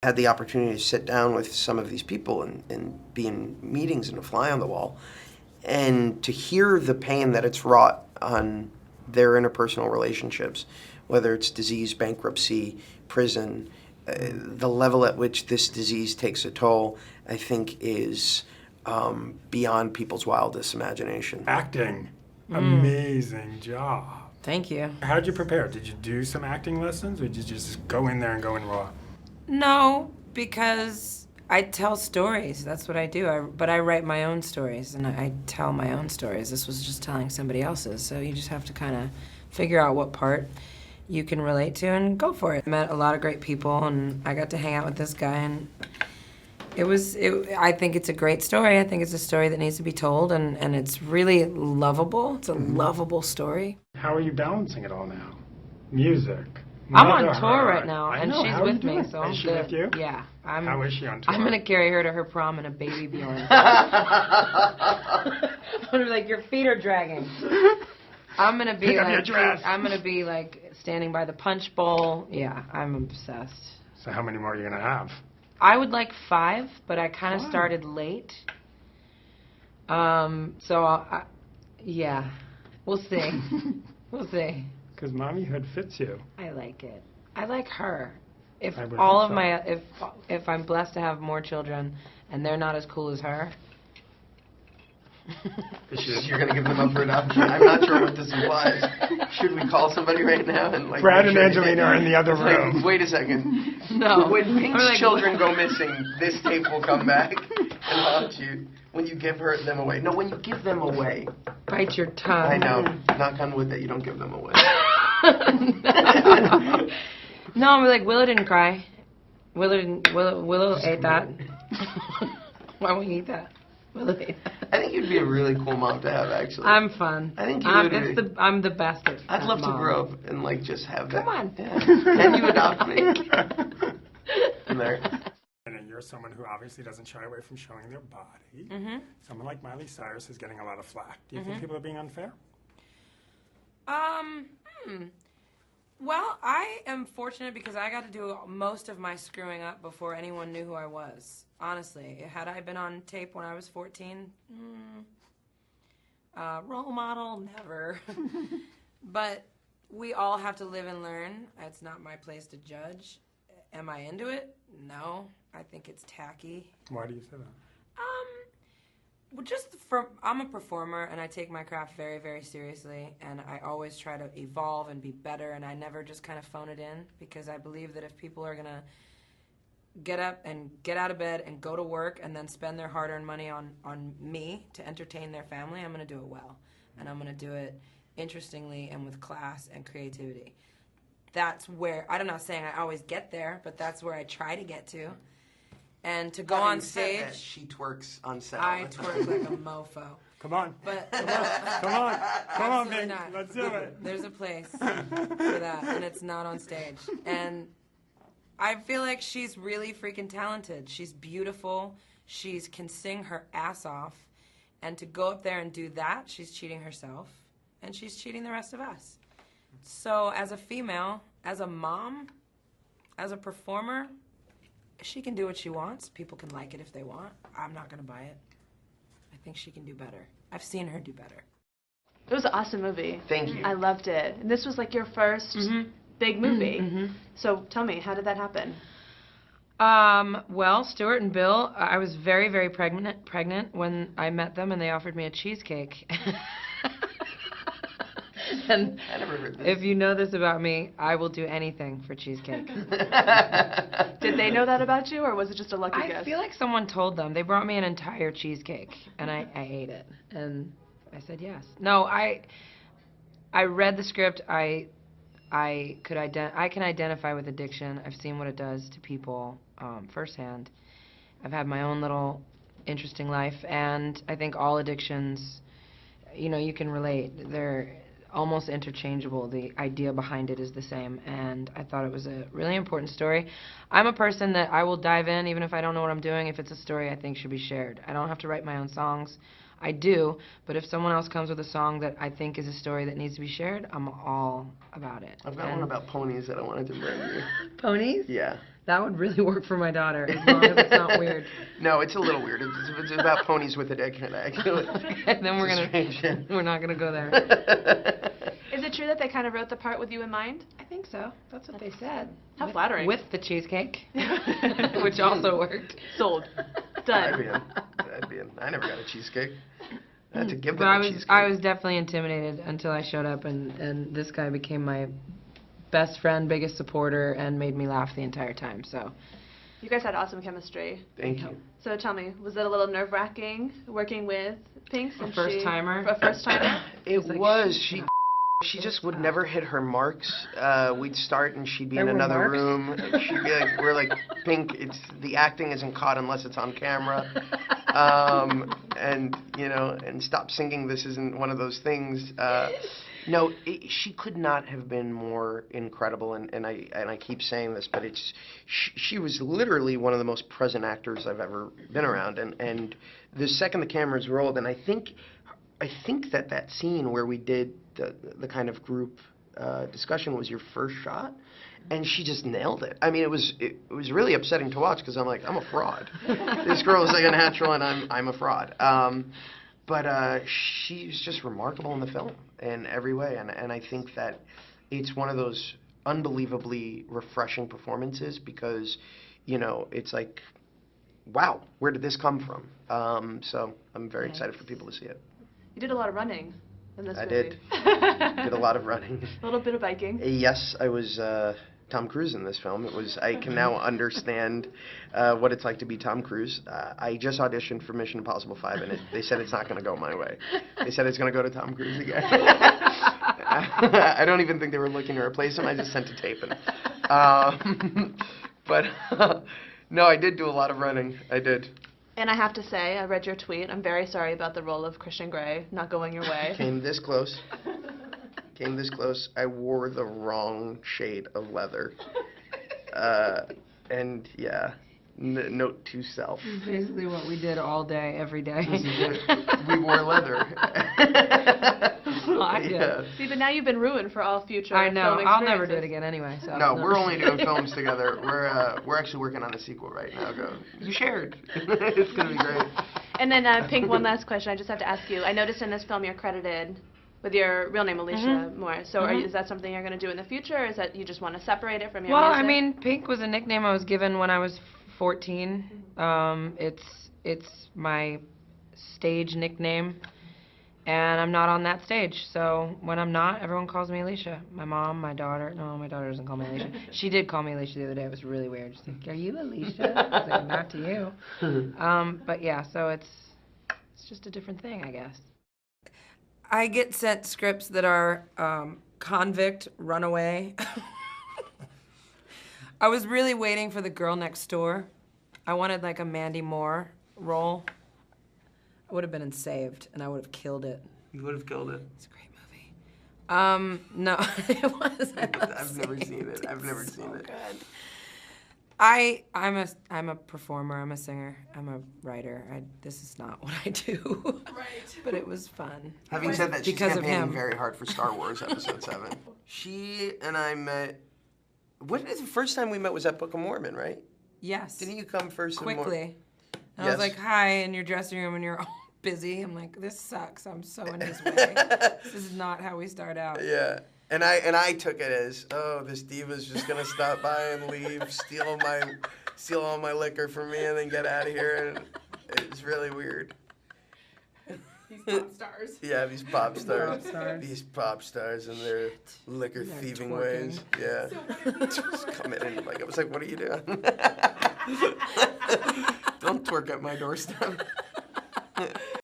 had the opportunity to sit down with some of these people and be in meetings and a fly on the wall, and to hear the pain that it's wrought on their interpersonal relationships, whether it's disease, bankruptcy, prison, the level at which this disease takes a toll, I think is beyond people's wildest imagination. Acting. Amazing job. Thank you. How'd you prepare? Did you do some acting lessons, or did you just go in there and go in raw? No, because I tell stories. That's what I do. But I write my own stories, and I tell my own stories. This was just telling somebody else's, so you just have to kind of figure out what part you can relate to and go for it. I met a lot of great people, and I got to hang out with this guy, and I think it's a great story. I think it's a story that needs to be told, and it's really lovable. It's a lovable story. How are you balancing it all now? Music. I'm on motherhood. tour right now, and know. she's How are you with me, doing? so I'm Is she good. with you? Yeah. How is she on tour? I'm gonna carry her to her prom in a baby Bjorn. I'm gonna be like, your feet are dragging. I'm gonna be Pick up your dress. I'm gonna be like standing by the punch bowl. Yeah, I'm obsessed. So how many more are you gonna have? I would like 5, but I kind of started late. Yeah, we'll see. We'll see. Because mommyhood fits you. I like it. I like her. If I would all hope of so. my if I'm blessed to have more children and they're not as cool as her. You're gonna give them up for adoption? I'm not sure what this implies. Should we call somebody right now and like? Brad make and sure Angelina are in the other It's like, room. wait a second. No. When Pink's I'm like, children go missing, this tape will come back and haunt you. When you give them away. No, when you give them away. Bite your tongue. I know. Knock on wood that you don't give them away. No, I'm like, Willow didn't cry. Willow ate that. Why won't you eat that? Willow ate that. I think you'd be a really cool mom to have, actually. I'm fun. I think you would be. I'm the best at I'd love mom. to grow up and like just have that. Come on. Yeah. Can you adopt me? I'm there. And you're someone who obviously doesn't shy away from showing their body. Mm-hmm. Someone like Miley Cyrus is getting a lot of flack. Do you think people are being unfair? Well, I am fortunate because I got to do most of my screwing up before anyone knew who I was. Honestly, had I been on tape when I was 14, role model, never. But we all have to live and learn. It's not my place to judge. Am I into it? No. I think it's tacky. Why do you say that? Well, I'm a performer, and I take my craft very, very seriously, and I always try to evolve and be better, and I never just kind of phone it in, because I believe that if people are going to get up and get out of bed and go to work and then spend their hard-earned money on me to entertain their family, I'm going to do it well, and I'm going to do it interestingly and with class and creativity. That's where, I'm not saying I always get there, but that's where I try to get to. And to go on stage, she twerks on set. I twerk like a mofo. Come on. But Come on, absolutely Pink. not. Let's do it. There's a place for that, and it's not on stage. And I feel like she's really freaking talented. She's beautiful. She can sing her ass off. And to go up there and do that, she's cheating herself, and she's cheating the rest of us. So as a female, as a mom, as a performer, she can do what she wants. People can like it if they want. I'm not going to buy it. I think she can do better. I've seen her do better. It was an awesome movie. Thank you. I loved it. And this was like your first big movie. So tell me, how did that happen? Well, Stuart and Bill, I was very, very pregnant when I met them, and they offered me a cheesecake. And I never heard this. if you know this about me, I will do anything for cheesecake. Did they know that about you, or was it just a lucky guess? I feel like someone told them. They brought me an entire cheesecake, and I ate it, and I said yes. No, I read the script. I can identify with addiction. I've seen what it does to people firsthand. I've had my own little interesting life, and I think all addictions, you can relate. They're almost interchangeable. The idea behind it is the same, and I thought it was a really important story. I'm a person that I will dive in even if I don't know what I'm doing, if it's a story I think should be shared. I don't have to write my own songs. I do, but if someone else comes with a song that I think is a story that needs to be shared, I'm all about it. I've got one about ponies that I wanted to bring you. Ponies? Yeah. That would really work for my daughter, as long as it's not weird. No, it's a little weird. It's about ponies with addiction, actually. And then we're not gonna go there. Is it true that they kind of wrote the part with you in mind? I think so. That's what they said. How flattering. With the cheesecake, which also worked. Sold. Done. I'd be in. I never got a cheesecake. I had to give them But a cheesecake. I was definitely intimidated until I showed up, and this guy became my best friend, biggest supporter, and made me laugh the entire time. So You guys had awesome chemistry. Thank you. So tell me, was it a little nerve-wracking working with Pink? A first-timer? A first-timer? It like, was. She just would never hit her marks. We'd start and she'd be There in were another marks? room. And she'd be like, we're like, Pink, it's the acting isn't caught unless it's on camera. And and stop singing. This isn't one of those things. No, she could not have been more incredible. And I keep saying this, but she was literally one of the most present actors I've ever been around. And the second the cameras rolled, and I think that scene where we did the kind of group discussion was your first shot, and she just nailed it. I mean, it was really upsetting to watch because I'm like, I'm a fraud. This girl is like a natural, and I'm a fraud. But she's just remarkable in the film in every way, and I think that it's one of those unbelievably refreshing performances because, it's like, wow, where did this come from? So I'm very excited for people to see it. You did a lot of running in this I movie. did a lot of running. A little bit of biking. Yes, I was Tom Cruise in this film. I can now understand what it's like to be Tom Cruise. I just auditioned for Mission Impossible 5, and they said it's not going to go my way. They said it's going to go to Tom Cruise again. I don't even think they were looking to replace him. I just sent a tape in. But no, I did do a lot of running. I did. And I have to say, I read your tweet. I'm very sorry about the role of Christian Grey not going your way. Came this close. I wore the wrong shade of leather. And yeah, note to self. This is basically what we did all day, every day. We wore leather. Yeah. See, but now you've been ruined for all future I know. film I'll never do it experiences. again anyway. So No, we're only doing films together. We're actually working on a sequel right now. You shared. It's gonna be great. And then, Pink, one last question I just have to ask you. I noticed in this film you're credited with your real name, Alecia Moore. So is that something you're going to do in the future, or is that you just want to separate it from your music? I mean, Pink was a nickname I was given when I was 14. It's my stage nickname, and I'm not on that stage. So when I'm not, everyone calls me Alecia. My mom, my daughter. No, my daughter doesn't call me Alecia. She did call me Alecia the other day. It was really weird. She's like, "Are you Alecia?" I was like, "Not to you." But yeah, so it's just a different thing, I guess. I get sent scripts that are convict, runaway. I was really waiting for the girl next door. I wanted like a Mandy Moore role. I would have been in Saved, and I would have killed it. You would have killed it. It's a great movie. No, it was. I've never seen it. I've never seen it. Good. I'm a performer. I'm a singer. I'm a writer. This is not what I do. Right. But it was fun. Having said that, she's Because of campaigning him. very hard for Star Wars Episode 7. She and I met. What is the first time we met was at Book of Mormon, right? Yes. Didn't you come first? Quickly. And I Yes. was like, "Hi," in your dressing room, and you're all busy. I'm like, "This sucks. I'm so in his way. This is not how we start out." Yeah. And I took it as, oh, this diva's just gonna stop by and leave, steal all my liquor from me, and then get out of here. And it's really weird. These pop stars. Yeah, these pop stars. Pop stars. These pop stars and their liquor They're thieving twerking. ways. Yeah. Just come in and I was like, what are you doing? Don't twerk at my doorstep.